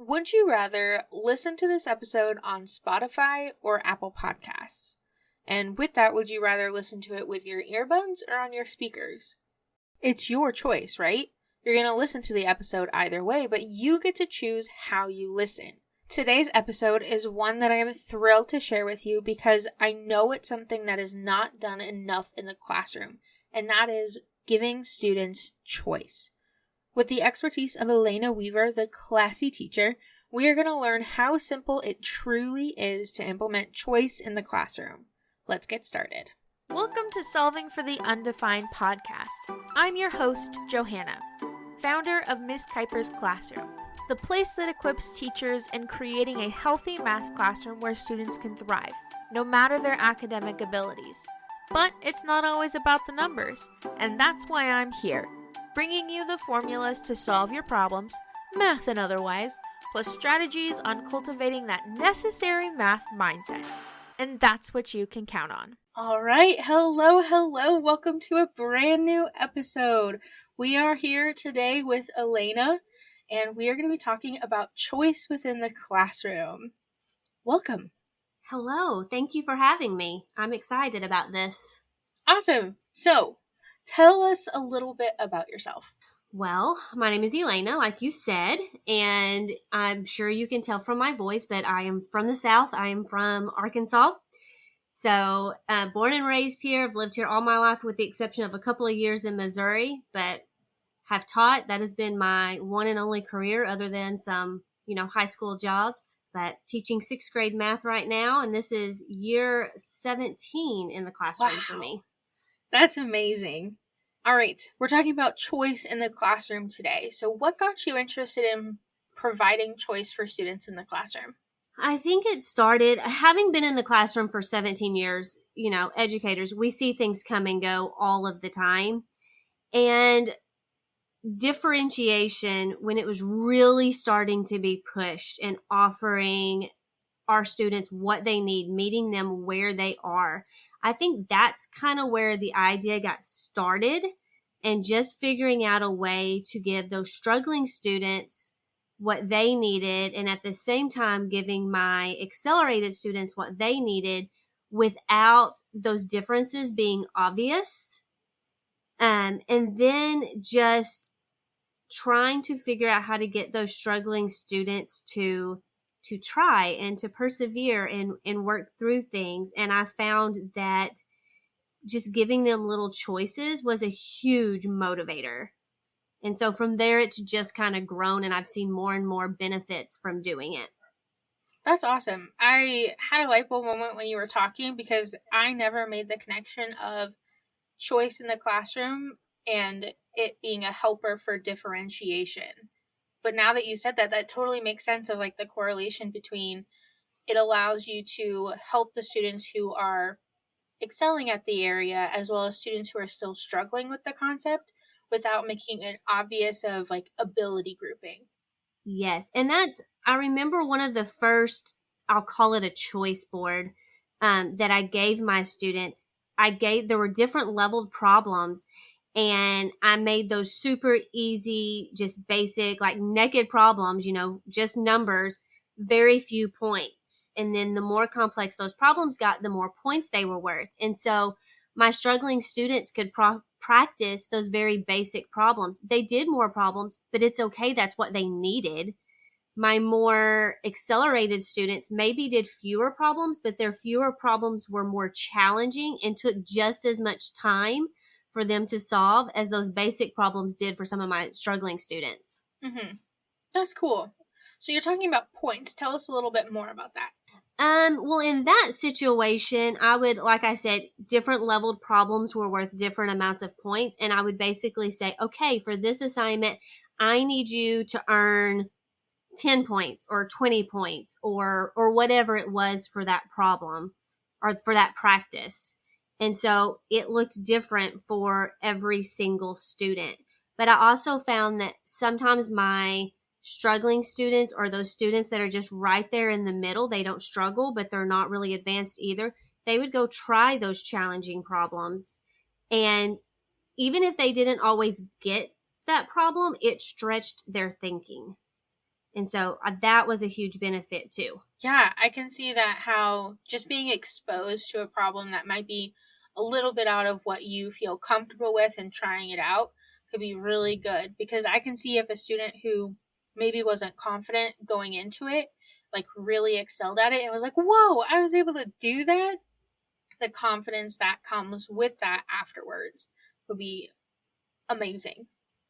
Would you rather listen to this episode on Spotify or Apple Podcasts? And with that, would you rather listen to it with your earbuds or on your speakers? It's your choice, right? You're going to listen to the episode either way, but you get to choose how you listen. Today's episode is one that I am thrilled to share with you because I know it's something that is not done enough in the classroom, and that is giving students choice. With the expertise of Elaina Weaver, the classy teacher, we are going to learn how simple it truly is to implement choice in the classroom. Let's get started. Welcome to Solving for the Undefined podcast. I'm your host, Johanna, founder of Miss Kuiper's Classroom, the place that equips teachers in creating a healthy math classroom where students can thrive, no matter their academic abilities. But it's not always about the numbers, and that's why I'm here, bringing you the formulas to solve your problems, math and otherwise, plus strategies on cultivating that necessary math mindset. And that's what you can count on. All right. Hello. Welcome to a brand new episode. We are here today with Elaina, and we are going to be talking about choice within the classroom. Welcome. Hello. Thank you for having me. I'm excited about this. Awesome. So, tell us a little bit about yourself. Well, my name is Elaina, like you said, and I'm sure you can tell from my voice, but I am from the South. I am from Arkansas. So, born and raised here. I've lived here all my life with the exception of a couple of years in Missouri, but have taught. That has been my one and only career other than some, high school jobs. But teaching 6th grade math right now, and this is year 17 in the classroom for me. That's amazing. All right, we're talking about choice in the classroom today. So what got you interested in providing choice for students in the classroom? I think it started, having been in the classroom for 17 years, educators, we see things come and go all of the time. And differentiation, when it was really starting to be pushed and offering our students what they need, meeting them where they are, I think that's kind of where the idea got started, and just figuring out a way to give those struggling students what they needed, and at the same time giving my accelerated students what they needed without those differences being obvious. And then just trying to figure out how to get those struggling students to try and to persevere and work through things. And I found that just giving them little choices was a huge motivator. And so from there, it's just kind of grown, and I've seen more and more benefits from doing it. That's awesome. I had a light bulb moment when you were talking because I never made the connection of choice in the classroom and it being a helper for differentiation. But now that you said that, that totally makes sense of like the correlation between it allows you to help the students who are excelling at the area as well as students who are still struggling with the concept without making it obvious of like ability grouping. Yes. And I remember one of the first, I'll call it a choice board, that I gave my students. There were different leveled problems, and I made those super easy, just basic, like naked problems, just numbers, very few points. And then the more complex those problems got, the more points they were worth. And so my struggling students could practice those very basic problems. They did more problems, but it's okay. That's what they needed. My more accelerated students maybe did fewer problems, but their fewer problems were more challenging and took just as much time for them to solve as those basic problems did for some of my struggling students. Mm-hmm. That's cool. So you're talking about points. Tell us a little bit more about that. Well, in that situation, I would, like I said, different leveled problems were worth different amounts of points. And I would basically say, okay, for this assignment, I need you to earn 10 points or 20 points or whatever it was for that problem or for that practice. And so it looked different for every single student. But I also found that sometimes my struggling students or those students that are just right there in the middle, they don't struggle, but they're not really advanced either. They would go try those challenging problems. And even if they didn't always get that problem, it stretched their thinking. And so that was a huge benefit too. Yeah, I can see that, how just being exposed to a problem that might be a little bit out of what you feel comfortable with and trying it out could be really good. Because I can see if a student who maybe wasn't confident going into it, like really excelled at it and was like, whoa, I was able to do that. The confidence that comes with that afterwards would be amazing.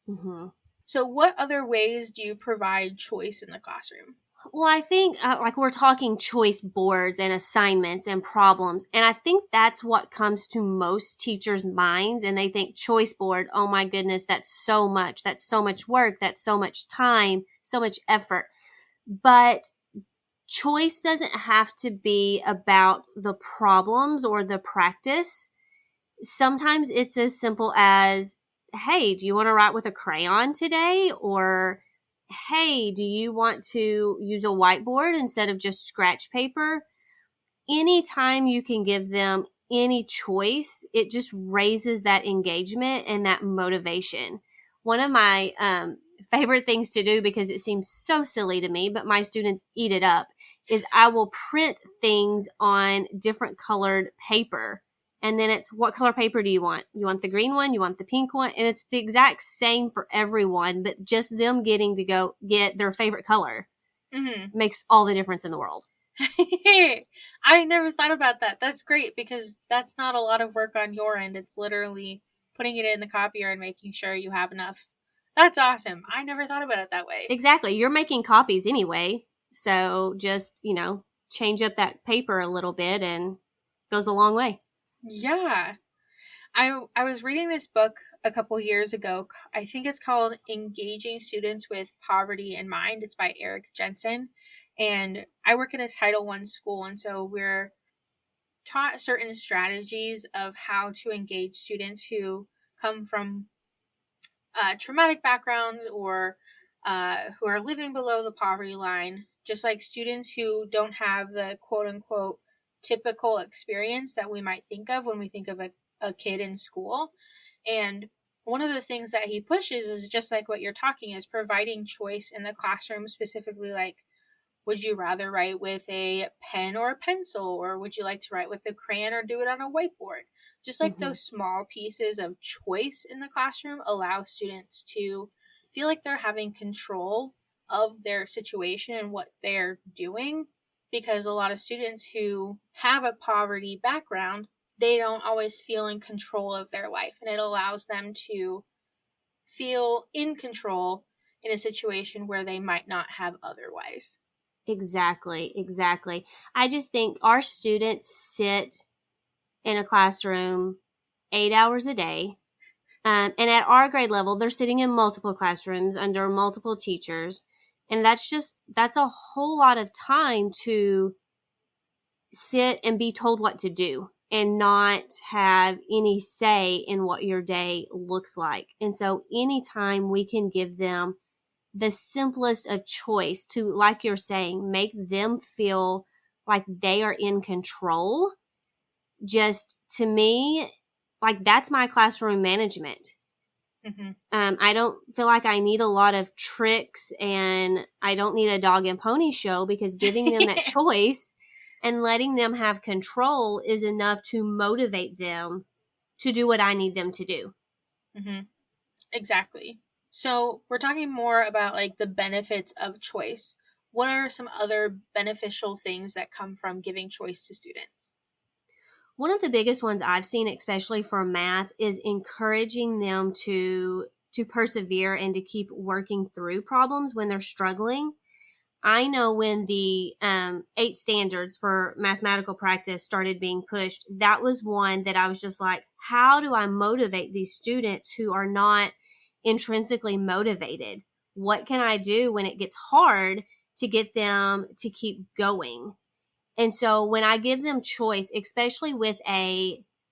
Mm-hmm. So, what other ways do you provide choice in the classroom? Well, I think like we're talking choice boards and assignments and problems. And I think that's what comes to most teachers' minds. And they think choice board, oh my goodness, that's so much. That's so much work. That's so much time, so much effort. But choice doesn't have to be about the problems or the practice. Sometimes it's as simple as, hey, do you want to write with a crayon today? Or, hey, do you want to use a whiteboard instead of just scratch paper? Anytime you can give them any choice, it just raises that engagement and that motivation. One of my favorite things to do, because it seems so silly to me, but my students eat it up, is I will print things on different colored paper. And then it's, what color paper do you want? You want the green one? You want the pink one? And it's the exact same for everyone, but just them getting to go get their favorite color makes all the difference in the world. I never thought about that. That's great, because that's not a lot of work on your end. It's literally putting it in the copier and making sure you have enough. That's awesome. I never thought about it that way. Exactly. You're making copies anyway. So just, change up that paper a little bit and goes a long way. Yeah. I was reading this book a couple years ago. I think it's called Engaging Students with Poverty in Mind. It's by Eric Jensen. And I work at a Title I school, and so we're taught certain strategies of how to engage students who come from traumatic backgrounds, or who are living below the poverty line, just like students who don't have the quote unquote typical experience that we might think of when we think of a kid in school. And one of the things that he pushes is just like what you're talking, is providing choice in the classroom, specifically like, would you rather write with a pen or a pencil, or would you like to write with a crayon or do it on a whiteboard? Just like those small pieces of choice in the classroom allow students to feel like they're having control of their situation and what they're doing. Because a lot of students who have a poverty background, they don't always feel in control of their life, and it allows them to feel in control in a situation where they might not have otherwise. Exactly. I just think our students sit in a classroom 8 hours a day. And at our grade level, they're sitting in multiple classrooms under multiple teachers. And that's a whole lot of time to sit and be told what to do and not have any say in what your day looks like. And so anytime we can give them the simplest of choice to, like you're saying, make them feel like they are in control, just to me, like that's my classroom management. I don't feel like I need a lot of tricks, and I don't need a dog and pony show, because giving them that choice and letting them have control is enough to motivate them to do what I need them to do. Exactly. So we're talking more about like the benefits of choice. What are some other beneficial things that come from giving choice to students? One of the biggest ones I've seen, especially for math, is encouraging them to persevere and to keep working through problems when they're struggling. I know when the 8 standards for mathematical practice started being pushed, that was one that I was just like, how do I motivate these students who are not intrinsically motivated? What can I do when it gets hard to get them to keep going? And so when I give them choice, especially with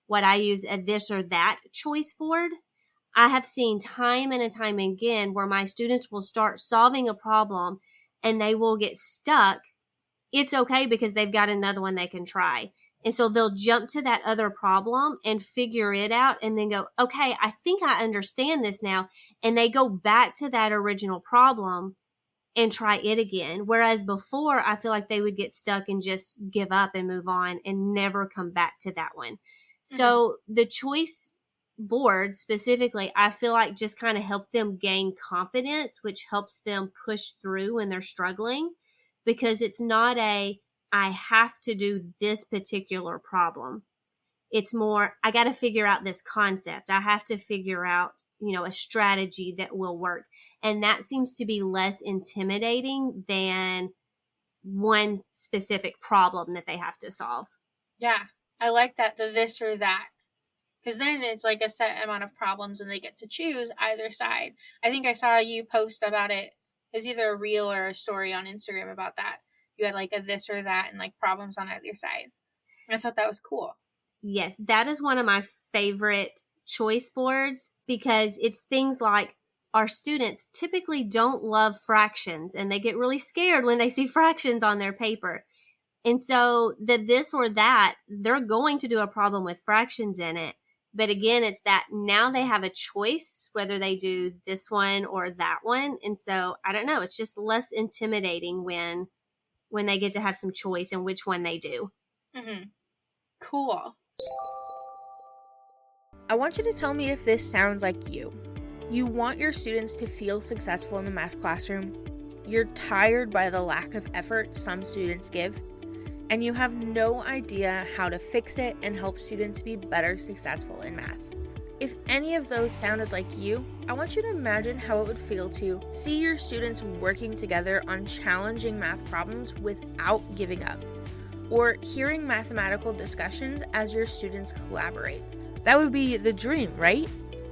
what I use a this or that choice board, I have seen time and time again where my students will start solving a problem and they will get stuck. It's okay, because they've got another one they can try. And so they'll jump to that other problem and figure it out and then go, okay, I think I understand this now. And they go back to that original problem and try it again. Whereas before, I feel like they would get stuck and just give up and move on and never come back to that one. So the choice board specifically, I feel like just kind of help them gain confidence, which helps them push through when they're struggling, because it's not I have to do this particular problem. It's more, I got to figure out this concept. I have to figure out, a strategy that will work. And that seems to be less intimidating than one specific problem that they have to solve. Yeah, I like that, the this or that. Because then it's like a set amount of problems and they get to choose either side. I think I saw you post about it. It was either a reel or a story on Instagram about that. You had like a this or that and like problems on either side. And I thought that was cool. Yes, that is one of my favorite choice boards, because it's things like our students typically don't love fractions and they get really scared when they see fractions on their paper. And so the this or that, they're going to do a problem with fractions in it. But again, it's that now they have a choice whether they do this one or that one. And so I don't know, it's just less intimidating when they get to have some choice in which one they do. Cool. I want you to tell me if this sounds like you. You want your students to feel successful in the math classroom. You're tired by the lack of effort some students give, and you have no idea how to fix it and help students be better successful in math. If any of those sounded like you, I want you to imagine how it would feel to see your students working together on challenging math problems without giving up, or hearing mathematical discussions as your students collaborate. That would be the dream, right?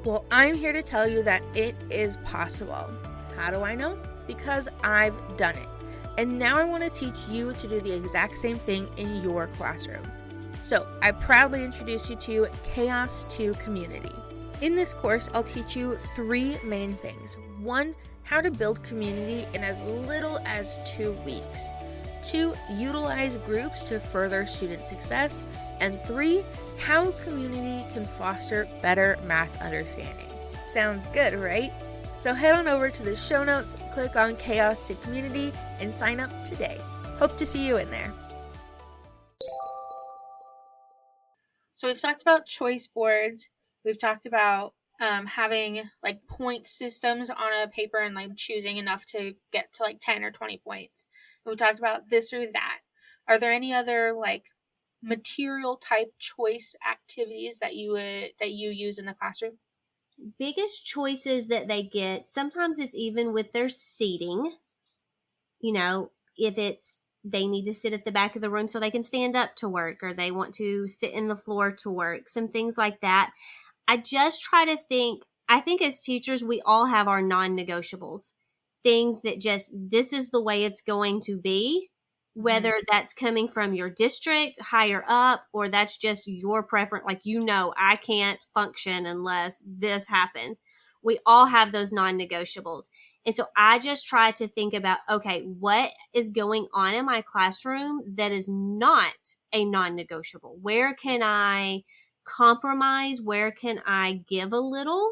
Well, I'm here to tell you that it is possible. How do I know? Because I've done it. And now I want to teach you to do the exact same thing in your classroom. So I proudly introduce you to Chaos to Community. In this course, I'll teach you 3 main things. 1, how to build community in as little as 2 weeks. 2, utilize groups to further student success. And 3, how community can foster better math understanding. Sounds good, right? So head on over to the show notes, click on Chaos to Community, and sign up today. Hope to see you in there. So we've talked about choice boards. We've talked about having like point systems on a paper and like choosing enough to get to like 10 or 20 points. And we talked about this or that. Are there any other like material type choice activities that you use in the classroom? Biggest choices that they get, sometimes it's even with their seating. If it's they need to sit at the back of the room so they can stand up to work, or they want to sit in the floor to work, some things like that. I just try to think, I think as teachers, we all have our non-negotiables, things that just, this is the way it's going to be, whether that's coming from your district higher up, or that's just your preference. Like, I can't function unless this happens. We all have those non-negotiables. And so I just try to think about, okay, what is going on in my classroom that is not a non-negotiable? Where can I compromise? Where can I give a little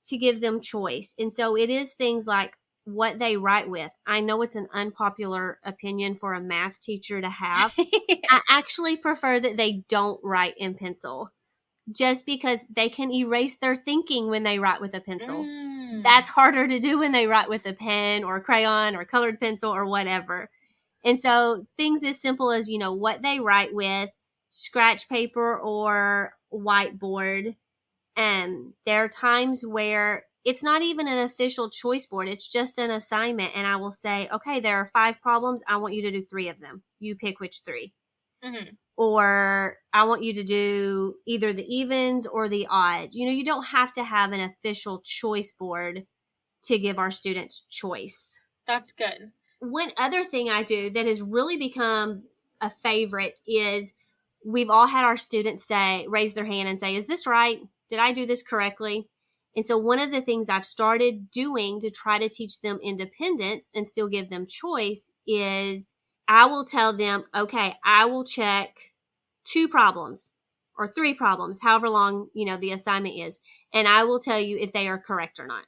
to give them choice? And so it is things like what they write with. I know it's an unpopular opinion for a math teacher to have. I actually prefer that they don't write in pencil, just because they can erase their thinking when they write with a pencil. That's harder to do when they write with a pen or a crayon or colored pencil or whatever. And so things as simple as, what they write with, scratch paper or whiteboard. And there are times where it's not even an official choice board. It's just an assignment. And I will say, okay, there are 5 problems. I want you to do 3 of them. You pick which 3. Or I want you to do either the evens or the odds. You don't have to have an official choice board to give our students choice. That's good. One other thing I do that has really become a favorite is we've all had our students raise their hand and say, is this right? Did I do this correctly? And so one of the things I've started doing to try to teach them independence and still give them choice is I will tell them, okay, I will check 2 problems or 3 problems, however long, the assignment is. And I will tell you if they are correct or not.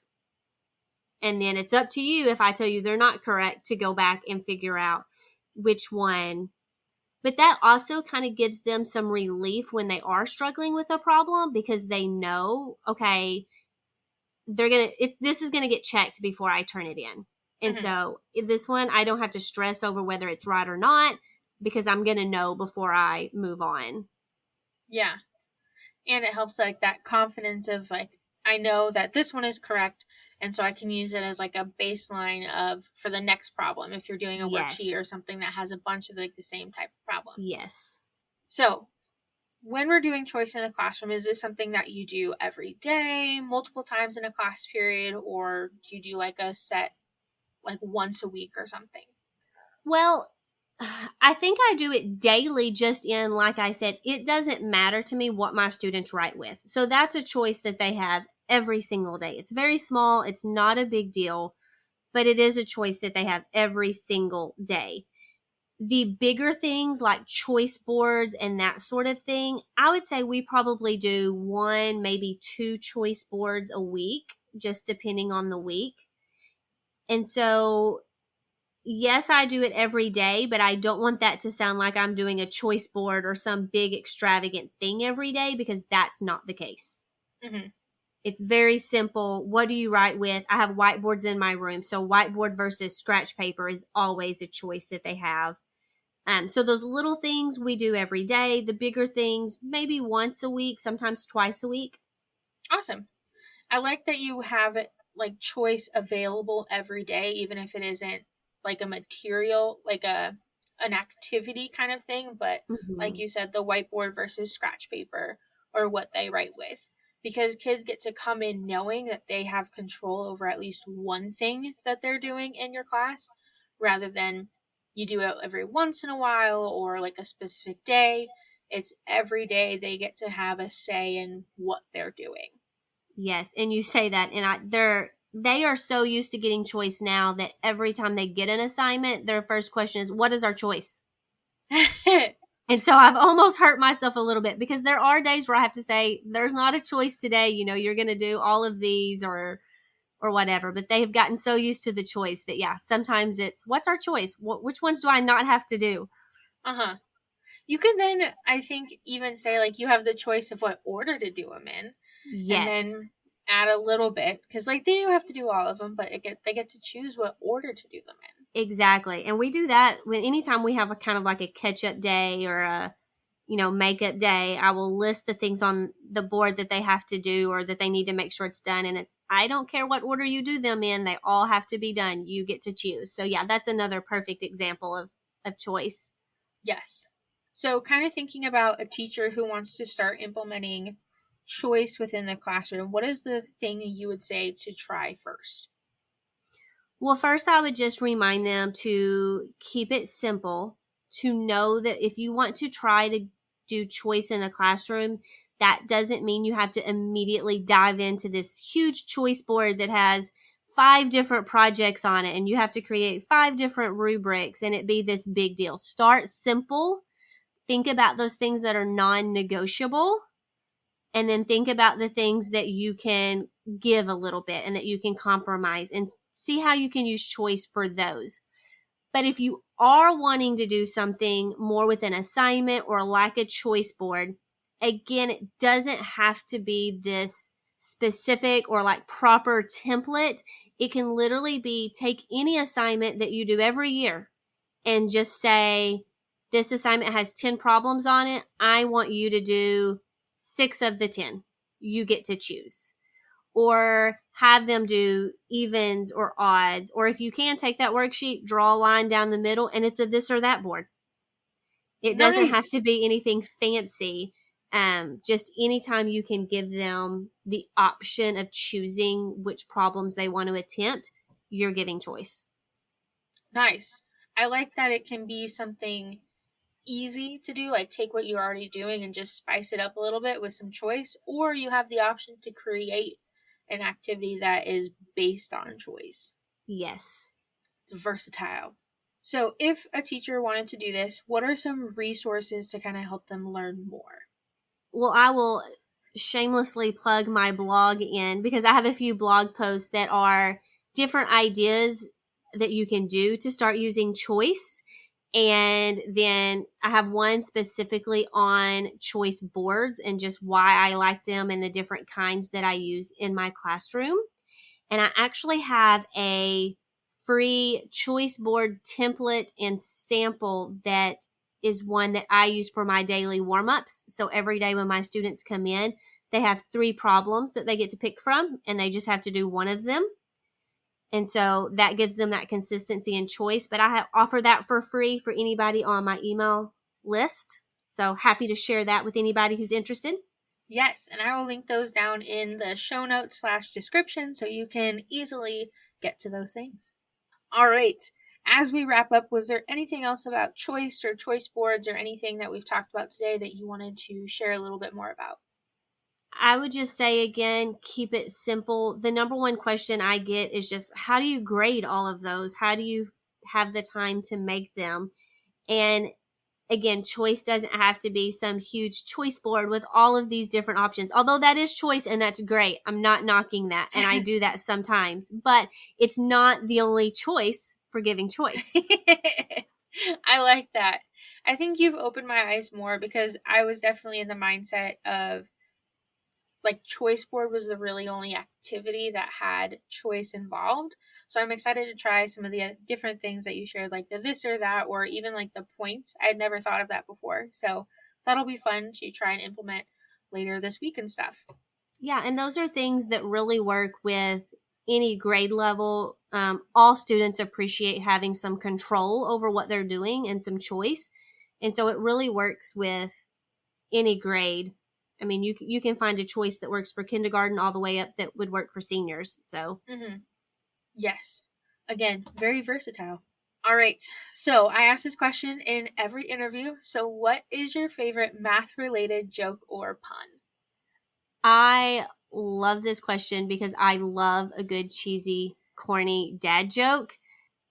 And then it's up to you, if I tell you they're not correct, to go back and figure out which one. But that also kind of gives them some relief when they are struggling with a problem, because they know, okay, this is gonna get checked before I turn it in. And Mm-hmm. so this one, I don't have to stress over whether it's right or not, because I'm gonna know before I move on. Yeah. And it helps like that confidence of like, I know that this one is correct, and so I can use it as like a baseline of for the next problem if you're doing a worksheet or Yes. something that has a bunch of like the same type of problems. Yes. So when we're doing choice in the classroom, is this something that you do every day, multiple times in a class period, or do you do like a set like once a week or something? Well, I think I do it daily, just in, like I said, it doesn't matter to me what my students write with. So that's a choice that they have every single day. It's very small, it's not a big deal, but it is a choice that they have every single day. The bigger things like choice boards and that sort of thing, I would say we probably do 1, maybe 2 choice boards a week, just depending on the week. And so, yes, I do it every day, but I don't want that to sound like I'm doing a choice board or some big extravagant thing every day, because that's not the case. Mm-hmm. It's very simple. What do you write with? I have whiteboards in my room. So whiteboard versus scratch paper is always a choice that they have. So those little things we do every day. The bigger things, maybe once a week, sometimes twice a week. Awesome. I like that you have like choice available every day, even if it isn't like a material, like an activity kind of thing, but like Mm-hmm. you said, the whiteboard versus scratch paper or what they write with. Because kids get to come in knowing that they have control over at least one thing that they're doing in your class, rather than you do it every once in a while or like a specific day. It's every day they get to have a say in what they're doing. Yes, and you say that, and they are so used to getting choice now that every time they get an assignment, their first question is, "What is our choice?" And so I've almost hurt myself a little bit, because there are days where I have to say, "There's not a choice today. You're going to do all of these or whatever." But they have gotten so used to the choice that, yeah, sometimes it's, "What's our choice? Which ones do I not have to do?" Uh-huh. You can then, I think, even say like you have the choice of what order to do them in, and Yes. then add a little bit because like they do have to do all of them, but they get to choose what order to do them in. Exactly. And we do that when anytime we have a kind of like a catch up day or a makeup day. I will list the things on the board that they have to do or that they need to make sure it's done. And I don't care what order you do them in, they all have to be done. You get to choose. So yeah, that's another perfect example of choice. Yes. So kind of thinking about a teacher who wants to start implementing choice within the classroom, what is the thing you would say to try first? Well, first, I would just remind them to keep it simple, to know that if you want to try to do choice in the classroom, that doesn't mean you have to immediately dive into this huge choice board that has 5 different projects on it and you have to create 5 different rubrics and it be this big deal. Start simple. Think about those things that are non negotiable, and then think about the things that you can give a little bit and that you can compromise, and see how you can use choice for those. But if you are wanting to do something more with an assignment or like a choice board, again, it doesn't have to be this specific or like proper template. It can literally be, take any assignment that you do every year and just say, this assignment has 10 problems on it. I want you to do 6 of the 10. You get to choose. Or have them do evens or odds. Or if you can, take that worksheet, draw a line down the middle, and it's a this or that board. It doesn't have Nice. to be anything fancy. Just anytime you can give them the option of choosing which problems they want to attempt, you're giving choice. Nice. I like that it can be something easy to do, like take what you're already doing and just spice it up a little bit with some choice, or you have the option to create an activity that is based on choice. Yes. It's versatile. So, if a teacher wanted to do this, what are some resources to kind of help them learn more? Well, I will shamelessly plug my blog in, because I have a few blog posts that are different ideas that you can do to start using choice. And then I have one specifically on choice boards and just why I like them and the different kinds that I use in my classroom. And I actually have a free choice board template and sample that is one that I use for my daily warm-ups. So every day when my students come in, they have 3 problems that they get to pick from, and they just have to do one of them. And so that gives them that consistency and choice. But I offer that for free for anybody on my email list. So happy to share that with anybody who's interested. Yes, and I will link those down in the show notes / description so you can easily get to those things. All right. As we wrap up, was there anything else about choice or choice boards or anything that we've talked about today that you wanted to share a little bit more about? I would just say again, keep it simple. The number one question I get is just, how do you grade all of those? How do you have the time to make them? And again, choice doesn't have to be some huge choice board with all of these different options. Although that is choice and that's great. I'm not knocking that. And I do that sometimes, but it's not the only choice for giving choice. I like that. I think you've opened my eyes more because I was definitely in the mindset of like choice board was the really only activity that had choice involved. So I'm excited to try some of the different things that you shared, like the this or that, or even like the points. I had never thought of that before. So that'll be fun to try and implement later this week and stuff. Yeah, and those are things that really work with any grade level. All students appreciate having some control over what they're doing and some choice. And so it really works with any grade. I mean, you can find a choice that works for kindergarten all the way up that would work for seniors. So, Yes. Again, very versatile. All right. So I ask this question in every interview. So what is your favorite math-related joke or pun? I love this question because I love a good cheesy, corny dad joke.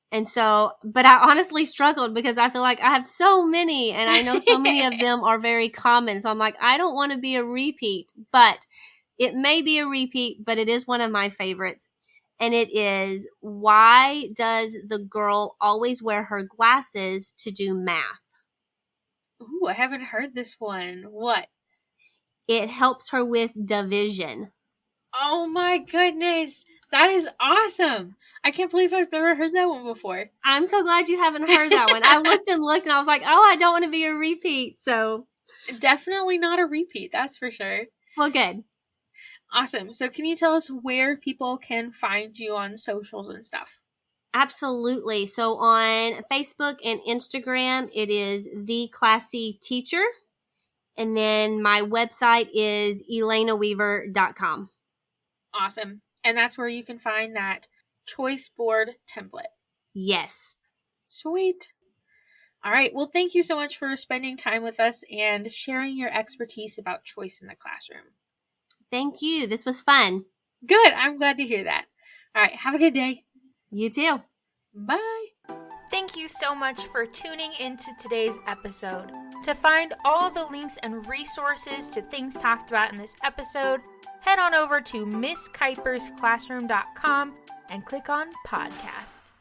And so, but I honestly struggled because I feel like I have so many and I know so many of them are very common. So I'm like, I don't want to be a repeat, but it may be a repeat, but it is one of my favorites. And it is, why does the girl always wear her glasses to do math? Ooh, I haven't heard this one. What? It helps her with division. Oh my goodness. That is awesome. I can't believe I've never heard that one before. I'm so glad you haven't heard that one. I looked and I was like, oh, I don't want to be a repeat. So definitely not a repeat. That's for sure. Well, good. Awesome. So can you tell us where people can find you on socials and stuff? Absolutely. So on Facebook and Instagram, it is The Classy Teacher. And then my website is elainaweaver.com. Awesome. And that's where you can find that choice board template. Yes. Sweet. All right. Well, thank you so much for spending time with us and sharing your expertise about choice in the classroom. Thank you. This was fun. Good. I'm glad to hear that. All right. Have a good day. You too. Bye. Thank you so much for tuning into today's episode. To find all the links and resources to things talked about in this episode, head on over to MissKuipersClassroom.com and click on podcast.